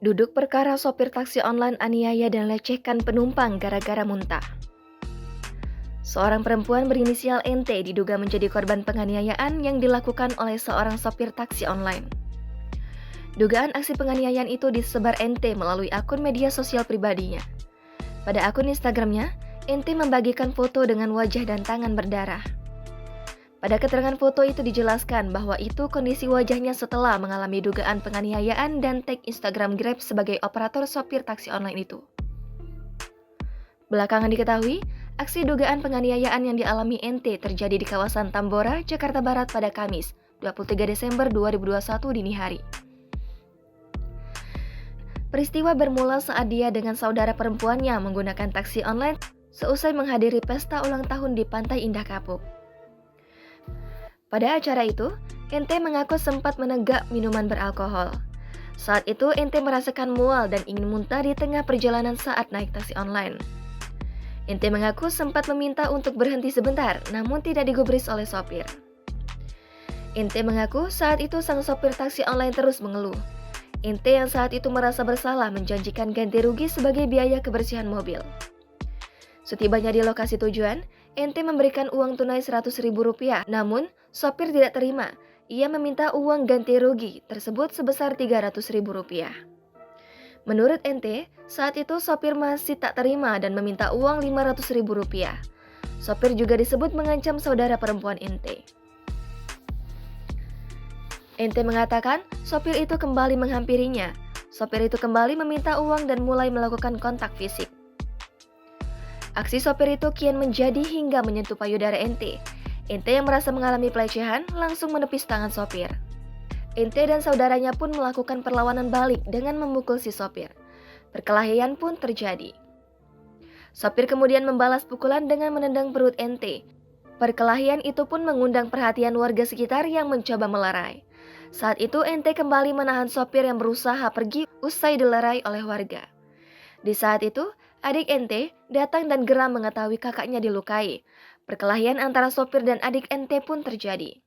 Duduk perkara sopir taksi online aniaya dan lecehkan penumpang gara-gara muntah. Seorang perempuan berinisial NT diduga menjadi korban penganiayaan yang dilakukan oleh seorang sopir taksi online. Dugaan aksi penganiayaan itu disebar NT melalui akun media sosial pribadinya. Pada akun Instagramnya, NT membagikan foto dengan wajah dan tangan berdarah. Pada keterangan foto itu dijelaskan bahwa itu kondisi wajahnya setelah mengalami dugaan penganiayaan dan tag Instagram Grab sebagai operator sopir taksi online itu. Belakangan diketahui, aksi dugaan penganiayaan yang dialami NT terjadi di kawasan Tambora, Jakarta Barat pada Kamis, 23 Desember 2021 dini hari. Peristiwa bermula saat dia dengan saudara perempuannya menggunakan taksi online seusai menghadiri pesta ulang tahun di Pantai Indah Kapuk. Pada acara itu, NT mengaku sempat menenggak minuman beralkohol. Saat itu, NT merasakan mual dan ingin muntah di tengah perjalanan saat naik taksi online. NT mengaku sempat meminta untuk berhenti sebentar, namun tidak digubris oleh sopir. NT mengaku saat itu sang sopir taksi online terus mengeluh. NT yang saat itu merasa bersalah menjanjikan ganti rugi sebagai biaya kebersihan mobil. Setibanya di lokasi tujuan, NT memberikan uang tunai Rp100.000, namun sopir tidak terima. Ia meminta uang ganti rugi tersebut sebesar Rp300.000. Menurut NT, saat itu sopir masih tak terima dan meminta uang Rp500.000. Sopir juga disebut mengancam saudara perempuan NT. NT mengatakan sopir itu kembali menghampirinya. Sopir itu kembali meminta uang dan mulai melakukan kontak fisik. Aksi sopir itu kian menjadi hingga menyentuh payudara NT. NT yang merasa mengalami pelecehan langsung menepis tangan sopir. NT dan saudaranya pun melakukan perlawanan balik dengan memukul si sopir. Perkelahian pun terjadi. Sopir kemudian membalas pukulan dengan menendang perut NT. Perkelahian itu pun mengundang perhatian warga sekitar yang mencoba melerai. Saat itu NT kembali menahan sopir yang berusaha pergi usai dilerai oleh warga. Di saat itu, adik NT datang dan geram mengetahui kakaknya dilukai. Perkelahian antara sopir dan adik NT pun terjadi.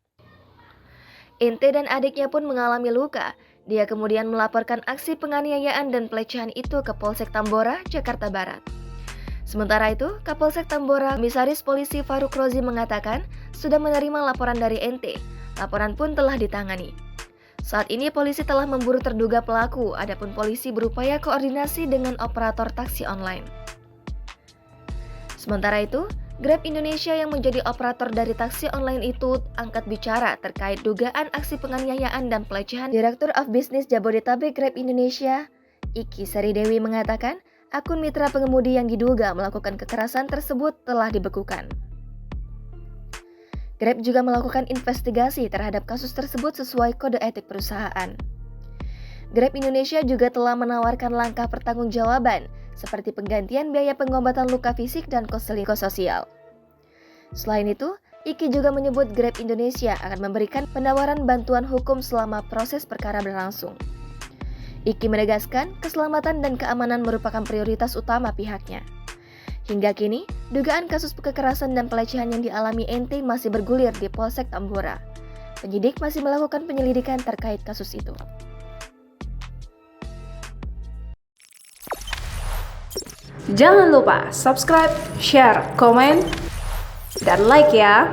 NT dan adiknya pun mengalami luka. Dia kemudian melaporkan aksi penganiayaan dan pelecehan itu ke Polsek Tambora, Jakarta Barat. Sementara itu, Kapolsek Tambora, Komisaris Polisi Faruk Rozi mengatakan sudah menerima laporan dari NT. Laporan pun telah ditangani. Saat ini polisi telah memburu terduga pelaku, adapun polisi berupaya koordinasi dengan operator taksi online. Sementara itu, Grab Indonesia yang menjadi operator dari taksi online itu angkat bicara terkait dugaan aksi penganiayaan dan pelecehan. Direktur of Business Jabodetabek Grab Indonesia, Iki Saridewi mengatakan, akun mitra pengemudi yang diduga melakukan kekerasan tersebut telah dibekukan. Grab juga melakukan investigasi terhadap kasus tersebut sesuai kode etik perusahaan. Grab Indonesia juga telah menawarkan langkah pertanggungjawaban seperti penggantian biaya pengobatan luka fisik dan kos sosial. Selain itu, Iki juga menyebut Grab Indonesia akan memberikan penawaran bantuan hukum selama proses perkara berlangsung. Iki menegaskan keselamatan dan keamanan merupakan prioritas utama pihaknya. Hingga kini, dugaan kasus kekerasan dan pelecehan yang dialami NT masih bergulir di Polsek Tambora. Penyidik masih melakukan penyelidikan terkait kasus itu. Jangan lupa subscribe, share, komen, dan like ya!